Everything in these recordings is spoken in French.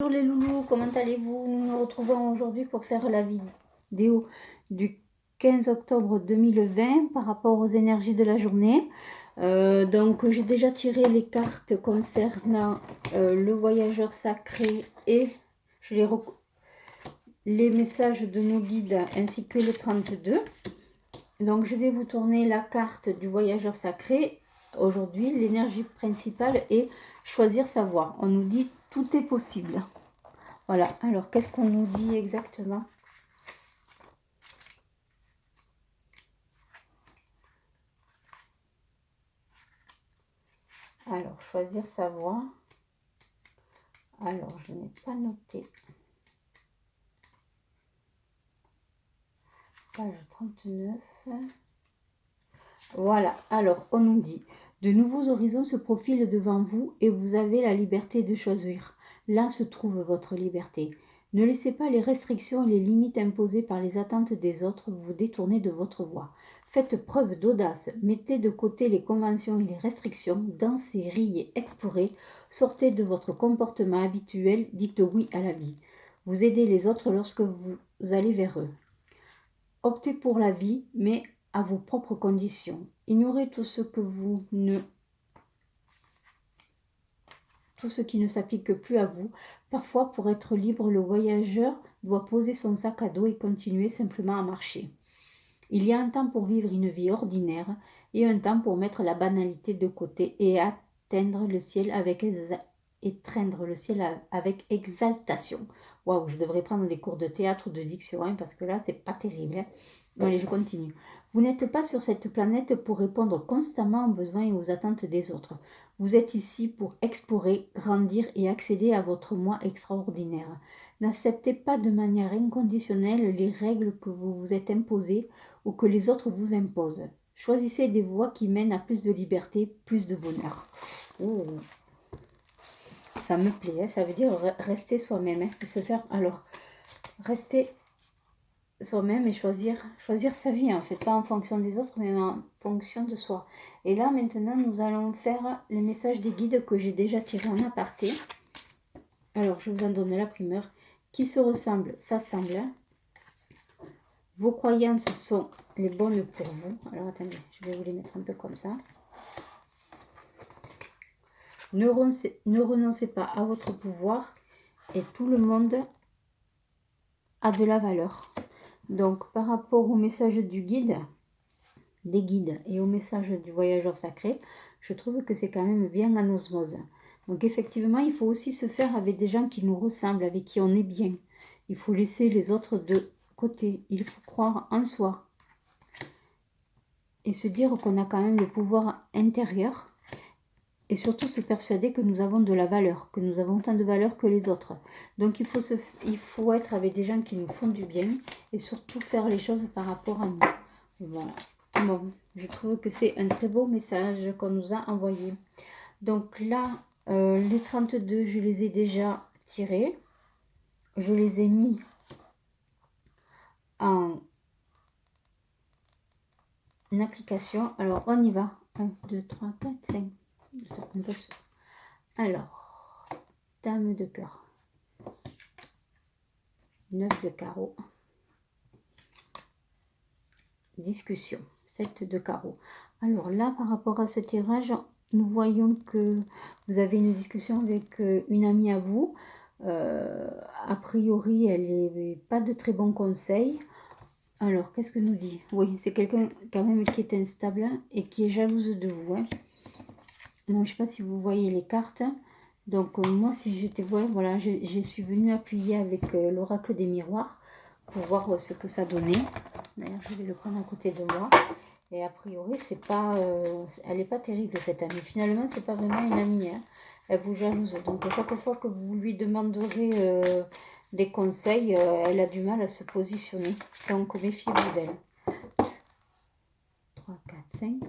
Bonjour les loulous, comment allez-vous? Nous nous retrouvons aujourd'hui pour faire la vidéo du 15 octobre 2020 par rapport aux énergies de la journée. Donc j'ai déjà tiré les cartes concernant le voyageur sacré et les messages de nos guides ainsi que le 32. Donc je vais vous tourner la carte du voyageur sacré. Aujourd'hui, l'énergie principale est choisir sa voie. On nous dit tout est possible. Voilà, alors qu'est-ce qu'on nous dit exactement? Alors, choisir sa voie. Alors, je n'ai pas noté. Page 39. Voilà, alors on nous dit, de nouveaux horizons se profilent devant vous et vous avez la liberté de choisir. Là se trouve votre liberté. Ne laissez pas les restrictions et les limites imposées par les attentes des autres vous détourner de votre voie. Faites preuve d'audace, mettez de côté les conventions et les restrictions, dansez, riez, explorez, sortez de votre comportement habituel, dites oui à la vie. Vous aidez les autres lorsque vous allez vers eux. Optez pour la vie, mais à vos propres conditions. Ignorez tout ce qui ne s'applique plus à vous. Parfois, pour être libre, le voyageur doit poser son sac à dos et continuer simplement à marcher. Il y a un temps pour vivre une vie ordinaire et un temps pour mettre la banalité de côté et atteindre le ciel avec exaltation. Waouh, je devrais prendre des cours de théâtre ou de diction, hein, parce que là, c'est pas terrible. Hein. Allez, je continue. Vous n'êtes pas sur cette planète pour répondre constamment aux besoins et aux attentes des autres. Vous êtes ici pour explorer, grandir et accéder à votre moi extraordinaire. N'acceptez pas de manière inconditionnelle les règles que vous vous êtes imposées ou que les autres vous imposent. Choisissez des voies qui mènent à plus de liberté, plus de bonheur. Oh, ça me plaît, hein, ça veut dire rester soi-même, hein, se faire. Alors, rester soi-même et choisir sa vie, en fait, pas en fonction des autres, mais en fonction de soi. Et là, maintenant, nous allons faire les messages des guides que j'ai déjà tirés en aparté. Alors, je vous en donne la primeur. Qui se ressemble, s'assemble. Vos croyances sont les bonnes pour vous. Alors, attendez, je vais vous les mettre un peu comme ça. Ne renoncez pas à votre pouvoir et tout le monde a de la valeur. Donc, par rapport au message des guides et au message du voyageur sacré, je trouve que c'est quand même bien en osmose. Donc, effectivement, il faut aussi se faire avec des gens qui nous ressemblent, avec qui on est bien. Il faut laisser les autres de côté. Il faut croire en soi et se dire qu'on a quand même le pouvoir intérieur. Et surtout se persuader que nous avons de la valeur, que nous avons autant de valeur que les autres. Donc il faut être avec des gens qui nous font du bien et surtout faire les choses par rapport à nous. Voilà. Bon, je trouve que c'est un très beau message qu'on nous a envoyé. Donc là, les 32, je les ai déjà tirés. Je les ai mis en application. Alors on y va. 1, 2, 3, 4, 5. Alors, dame de cœur, 9 de carreau, discussion, 7 de carreau. Alors là, par rapport à ce tirage, nous voyons que vous avez une discussion avec une amie à vous. A priori, elle n'est pas de très bons conseils. Alors, qu'est-ce que nous dit? Oui, c'est quelqu'un quand même qui est instable et qui est jalouse de vous. Hein. Donc, je ne sais pas si vous voyez les cartes. Donc, moi, si j'étais... voilà, je suis venue appuyer avec l'oracle des miroirs pour voir ce que ça donnait. D'ailleurs, je vais le prendre à côté de moi. Et a priori, c'est pas, elle n'est pas terrible, cette amie. Finalement, c'est pas vraiment une amie. Hein. Elle vous jalouse. Donc, à chaque fois que vous lui demanderez des conseils, elle a du mal à se positionner. Donc, méfiez-vous d'elle. 3, 4, 5.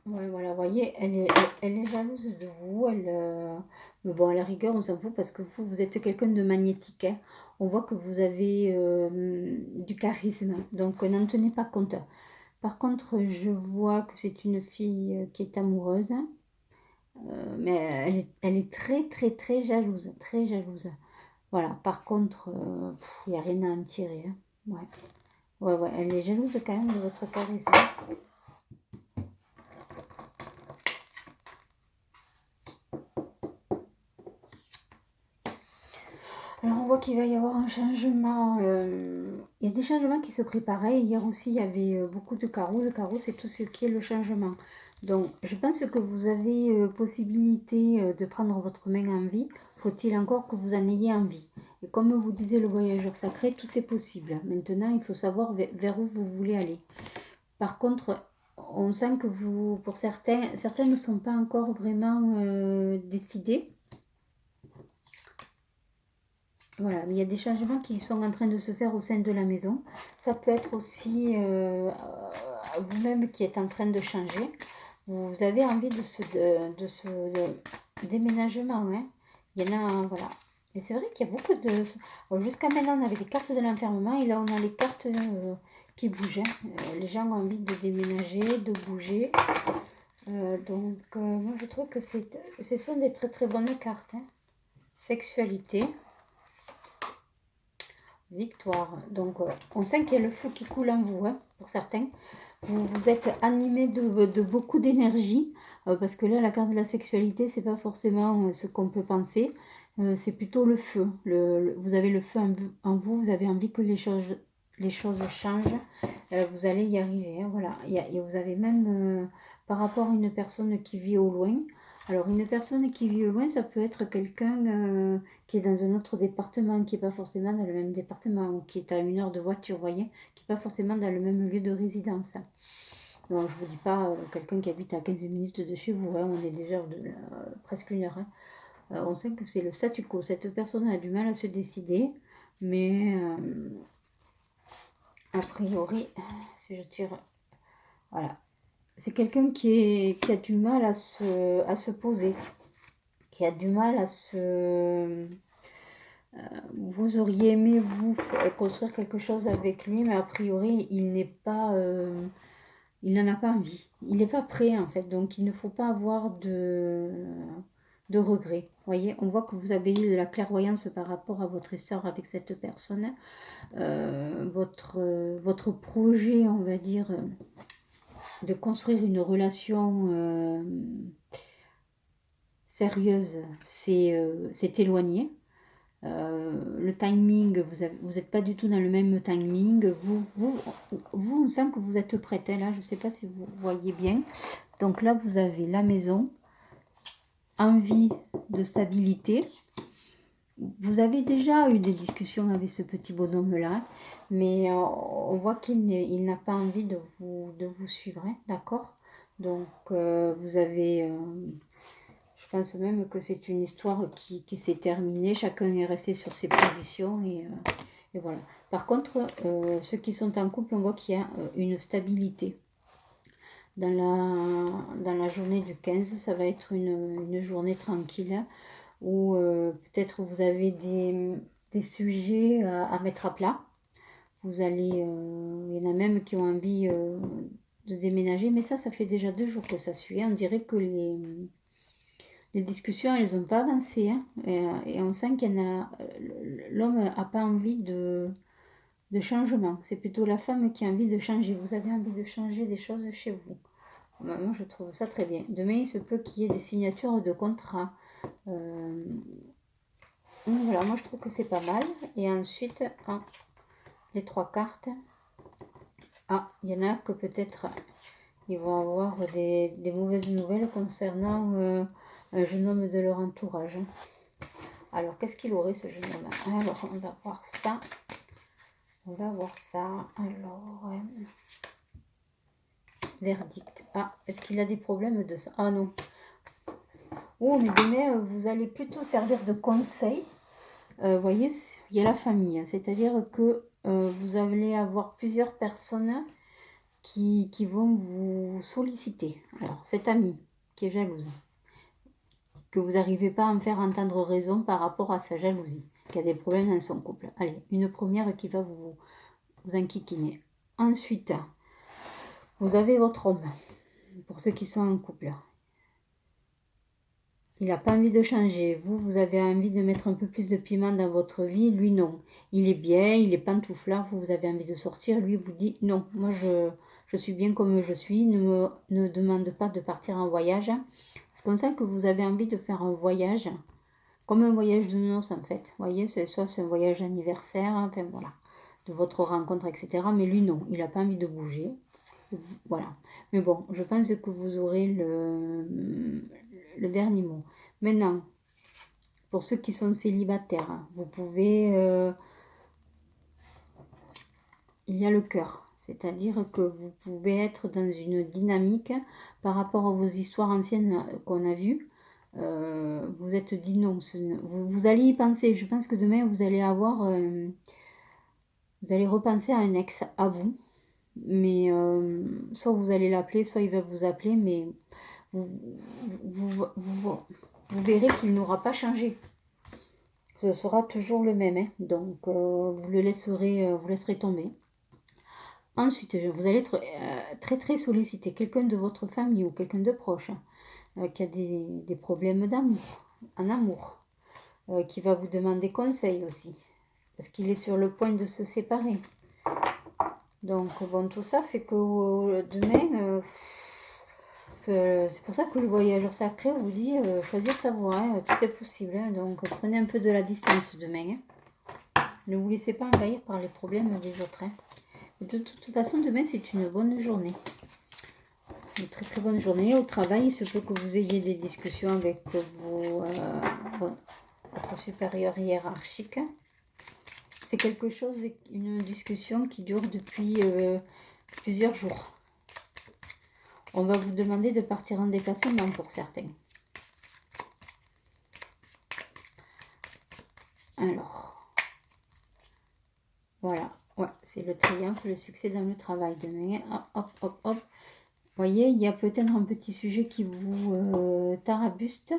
Ouais, voilà, vous voyez, elle est jalouse de vous. Mais bon, à la rigueur, on s'en fout parce que vous êtes quelqu'un de magnétique. Hein. On voit que vous avez du charisme. Donc, n'en tenez pas compte. Par contre, je vois que c'est une fille qui est amoureuse, mais elle est très, très, très jalouse, très jalouse. Voilà, par contre, il n'y a rien à en tirer, hein. Ouais. Ouais, ouais, elle est jalouse quand même de votre charisme. Alors, on voit qu'il va y avoir un changement. Il y a des changements qui se préparaient. Hier aussi, il y avait beaucoup de carreaux. Le carreau, c'est tout ce qui est le changement. Donc, je pense que vous avez possibilité de prendre votre main en vie. Faut-il encore que vous en ayez envie? Et comme vous disait le voyageur sacré, tout est possible. Maintenant, il faut savoir vers où vous voulez aller. Par contre, on sent que vous, pour certains ne sont pas encore vraiment décidés. Voilà, mais il y a des changements qui sont en train de se faire au sein de la maison. Ça peut être aussi vous-même qui êtes en train de changer. Vous avez envie de déménagement, hein. Il y en a, voilà. Et c'est vrai qu'il y a beaucoup de... Jusqu'à maintenant, on avait les cartes de l'enfermement et là, on a les cartes qui bougent, hein. Les gens ont envie de déménager, de bouger. Donc, moi, je trouve que ce sont des très très bonnes cartes, hein. Sexualité. Victoire. Donc, on sent qu'il y a le feu qui coule en vous, hein, pour certains. Vous êtes animé de beaucoup d'énergie, parce que là, la carte de la sexualité, c'est pas forcément ce qu'on peut penser. C'est plutôt le feu. Vous avez le feu en vous, vous avez envie que les choses changent. Vous allez y arriver, hein, voilà. Et vous avez même, par rapport à une personne qui vit au loin, alors une personne qui vit au loin, ça peut être quelqu'un qui est dans un autre département, qui n'est pas forcément dans le même département, ou qui est à 1 heure de voiture, vous voyez, qui n'est pas forcément dans le même lieu de résidence. Donc je ne vous dis pas quelqu'un qui habite à 15 minutes de chez vous, hein, on est déjà presque 1 heure, hein. On sait que c'est le statu quo. Cette personne a du mal à se décider, mais a priori, si je tire, voilà, c'est quelqu'un qui a du mal à se poser, qui a du mal à se... vous auriez aimé vous construire quelque chose avec lui, mais a priori, il n'est pas... il n'en a pas envie. Il n'est pas prêt, en fait. Donc, il ne faut pas avoir de regrets. Vous voyez, on voit que vous avez eu de la clairvoyance par rapport à votre histoire avec cette personne. Votre projet, on va dire, de construire une relation sérieuse, c'est éloigné. Le timing, vous n'êtes pas du tout dans le même timing. Vous, on sent que vous êtes prête, hein, là, je ne sais pas si vous voyez bien. Donc là, vous avez la maison, envie de stabilité. Vous avez déjà eu des discussions avec ce petit bonhomme-là, mais on voit qu'il n'a pas envie de vous suivre, hein, d'accord? Donc, vous avez... je pense même que c'est une histoire qui s'est terminée. Chacun est resté sur ses positions et voilà. Par contre, ceux qui sont en couple, on voit qu'il y a une stabilité. Dans la journée du 15, ça va être une journée tranquille où peut-être vous avez des sujets à mettre à plat. Vous allez, il y en a même qui ont envie de déménager, mais ça fait déjà 2 jours que ça suit. On dirait que les discussions, elles n'ont pas avancé, hein, et on sent qu'il y en a, l'homme n'a pas envie de changement. C'est plutôt la femme qui a envie de changer. Vous avez envie de changer des choses chez vous. Moi, je trouve ça très bien. Demain, il se peut qu'il y ait des signatures de contrats. Voilà, moi je trouve que c'est pas mal. Et ensuite, les 3 cartes. Il y en a que peut-être ils vont avoir des mauvaises nouvelles concernant un jeune homme de leur entourage. Alors, qu'est-ce qu'il aurait ce jeune homme? Alors, on va voir ça. On va voir ça. Alors, verdict. Est-ce qu'il a des problèmes de ça? Ah non. Oh, mais demain, vous allez plutôt servir de conseil. Vous voyez, il y a la famille. C'est-à-dire que vous allez avoir plusieurs personnes qui vont vous solliciter. Alors, cette amie qui est jalouse, que vous n'arrivez pas à me faire entendre raison par rapport à sa jalousie, qui a des problèmes dans son couple. Allez, une première qui va vous enquiquiner. Ensuite, Vous avez votre homme, pour ceux qui sont en couple. Il n'a pas envie de changer. Vous, vous avez envie de mettre un peu plus de piment dans votre vie. Lui, non. Il est bien, il est pantouflard. Vous, vous avez envie de sortir. Lui, vous dit non. Moi, je suis bien comme je suis. Ne demande pas de partir en voyage. C'est comme ça que vous avez envie de faire un voyage. Comme un voyage de noces, en fait. Vous voyez, soit c'est un voyage anniversaire. Enfin, voilà. De votre rencontre, etc. Mais lui, non. Il n'a pas envie de bouger. Voilà. Mais bon, je pense que vous aurez le dernier mot. Maintenant, pour ceux qui sont célibataires, vous pouvez... il y a le cœur. C'est-à-dire que vous pouvez être dans une dynamique par rapport à vos histoires anciennes qu'on a vues. Vous êtes dit non. Vous allez y penser. Je pense que demain, vous allez avoir... vous allez repenser à un ex à vous. Mais soit vous allez l'appeler, soit il va vous appeler, mais vous, vous verrez qu'il n'aura pas changé. Ce sera toujours le même, hein. Donc vous le laisserez, vous laisserez tomber. Ensuite, vous allez être très très sollicité. Quelqu'un de votre famille ou quelqu'un de proche qui a des problèmes d'amour, en amour, qui va vous demander conseil aussi, parce qu'il est sur le point de se séparer. Donc bon, tout ça fait que demain... c'est pour ça que le voyageur sacré vous dit choisir sa voie, hein, tout est possible. Hein, donc prenez un peu de la distance demain. Hein. Ne vous laissez pas envahir par les problèmes des autres. Hein. De toute façon, demain c'est une bonne journée. Une très très bonne journée. Au travail, il se peut que vous ayez des discussions avec votre supérieur hiérarchique. C'est quelque chose, une discussion qui dure depuis plusieurs jours. On va vous demander de partir en déplacement pour certains. Alors, voilà. Ouais, c'est le triomphe, le succès dans le travail demain. Hop, hop, hop, hop. Vous voyez, il y a peut-être un petit sujet qui vous tarabuste.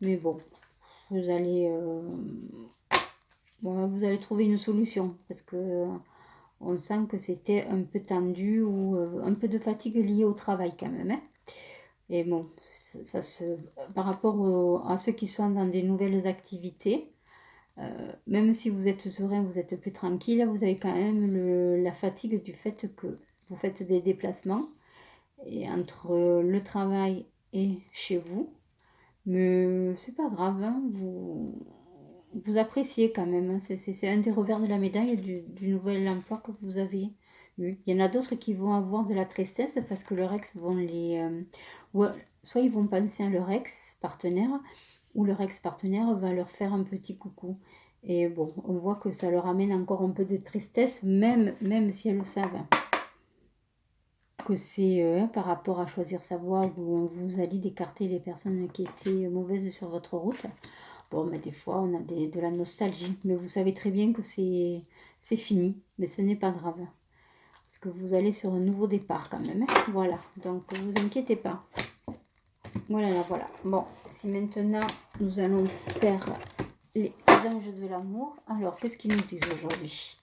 Mais bon, vous allez trouver une solution. Parce que on sent que c'était un peu tendu ou un peu de fatigue liée au travail quand même. Hein. Et bon, par rapport à ceux qui sont dans des nouvelles activités, même si vous êtes serein, vous êtes plus tranquille, vous avez quand même la fatigue du fait que vous faites des déplacements et entre le travail et chez vous. Mais c'est pas grave, hein, vous appréciez quand même. Hein, c'est un des revers de la médaille du nouvel emploi que vous avez eu. Il y en a d'autres qui vont avoir de la tristesse parce que leur ex vont soit ils vont penser à leur ex-partenaire, ou leur ex-partenaire va leur faire un petit coucou. Et bon, on voit que ça leur amène encore un peu de tristesse, même si elles le savent. Que c'est par rapport à choisir sa voie où on vous a dit d'écarter les personnes qui étaient mauvaises sur votre route. Bon, mais des fois, on a de la nostalgie. Mais vous savez très bien que c'est fini. Mais ce n'est pas grave. Parce que vous allez sur un nouveau départ quand même. Hein. Voilà. Donc, ne vous inquiétez pas. Voilà, voilà. Bon, si maintenant, nous allons faire les anges de l'amour. Alors, qu'est-ce qu'ils nous disent aujourd'hui?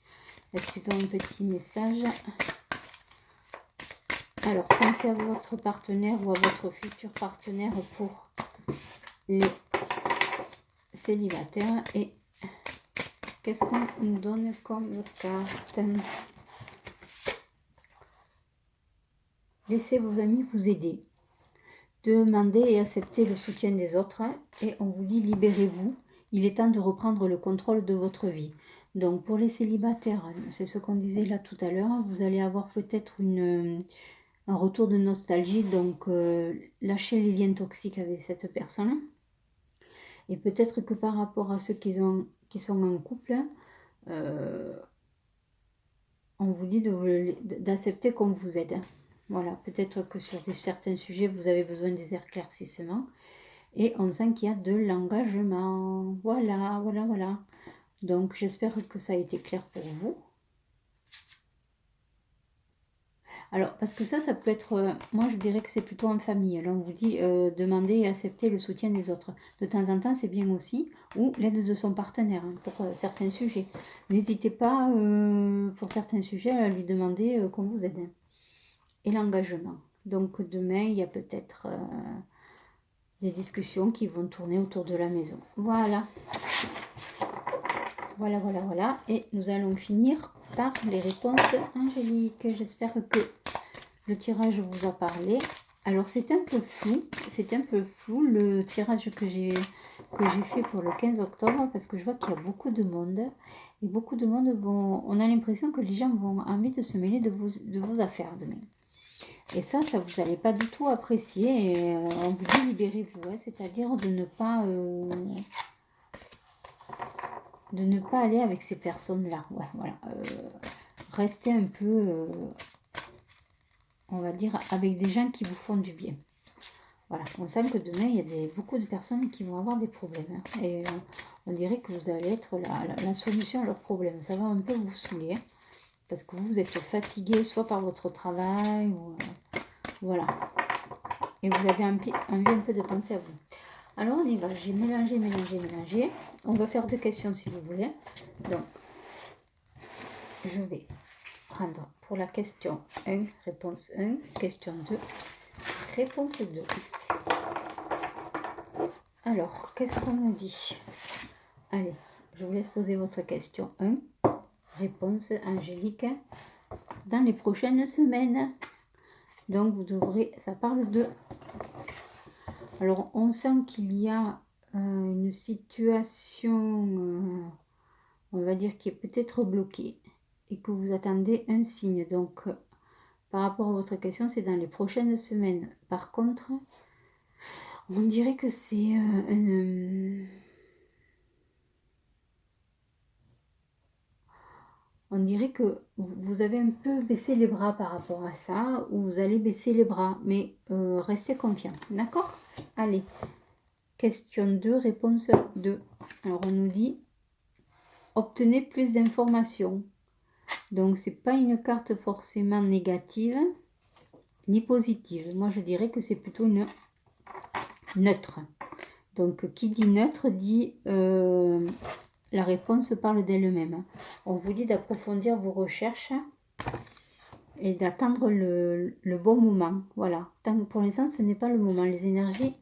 Est-ce qu'ils ont un petit message? Alors, pensez à votre partenaire ou à votre futur partenaire pour les célibataires. Et qu'est-ce qu'on nous donne comme carte? Laissez vos amis vous aider. Demandez et acceptez le soutien des autres. Et on vous dit libérez-vous. Il est temps de reprendre le contrôle de votre vie. Donc, pour les célibataires, c'est ce qu'on disait là tout à l'heure. Vous allez avoir peut-être un retour de nostalgie. Donc, lâchez les liens toxiques avec cette personne. Et peut-être que par rapport à ceux qui sont en couple, on vous dit d'accepter qu'on vous aide. Voilà, peut-être que sur certains sujets, vous avez besoin des éclaircissements. Et on sent qu'il y a de l'engagement. Voilà, voilà, voilà. Donc, j'espère que ça a été clair pour vous. Alors, parce que ça peut être... moi, je dirais que c'est plutôt en famille. Alors, on vous dit demander et accepter le soutien des autres. De temps en temps, c'est bien aussi. Ou l'aide de son partenaire hein, pour certains sujets. N'hésitez pas, pour certains sujets, à lui demander qu'on vous aide. et l'engagement. Donc demain, il y a peut-être des discussions qui vont tourner autour de la maison. Voilà. Voilà, voilà, voilà. Et nous allons finir par les réponses angéliques. J'espère que le tirage vous a parlé. Alors c'est un peu flou. C'est un peu flou le tirage que j'ai fait pour le 15 octobre parce que je vois qu'il y a beaucoup de monde. Et beaucoup de monde vont... On a l'impression que les gens vont envie de se mêler de vos affaires demain. Et ça vous n'allez pas du tout apprécier. Et, on vous dit libérez-vous. Hein, c'est-à-dire de ne pas... aller avec ces personnes-là. Ouais, voilà. Restez un peu, on va dire, avec des gens qui vous font du bien. Voilà, on sent que demain, il y a beaucoup de personnes qui vont avoir des problèmes. Hein, et on dirait que vous allez être la solution à leurs problèmes. Ça va un peu vous saouler. Hein, parce que vous êtes fatigué, soit par votre travail, ou voilà. Et vous avez envie un peu de penser à vous. Alors, on y va. J'ai mélangé, mélangé, mélangé. On va faire 2 questions si vous voulez. Donc, je vais prendre pour la question 1, réponse 1, question 2, réponse 2. Alors, qu'est-ce qu'on me dit? Allez, je vous laisse poser votre question 1, réponse angélique, dans les prochaines semaines. Donc, vous devrez, ça parle de... Alors, on sent qu'il y a une situation, on va dire, qui est peut-être bloquée et que vous attendez un signe. Donc, par rapport à votre question, c'est dans les prochaines semaines. Par contre, on dirait que c'est on dirait que vous avez un peu baissé les bras par rapport à ça, ou vous allez baisser les bras, mais restez confiant, d'accord? Allez, question 2, réponse 2. Alors on nous dit, obtenez plus d'informations. Donc c'est pas une carte forcément négative, ni positive. Moi je dirais que c'est plutôt une neutre. Donc qui dit neutre dit... la réponse parle d'elle-même. On vous dit d'approfondir vos recherches et d'attendre le bon moment. Voilà. Tant, pour l'instant, ce n'est pas le moment. Les énergies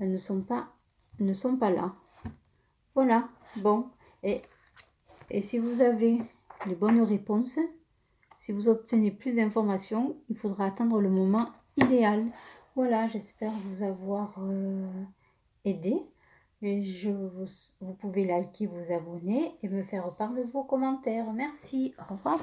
elles ne sont pas là. Voilà. Bon. Et si vous avez les bonnes réponses, si vous obtenez plus d'informations, il faudra attendre le moment idéal. Voilà, j'espère vous avoir aidé. Et vous pouvez liker, vous abonner et me faire part de vos commentaires. Merci, au revoir.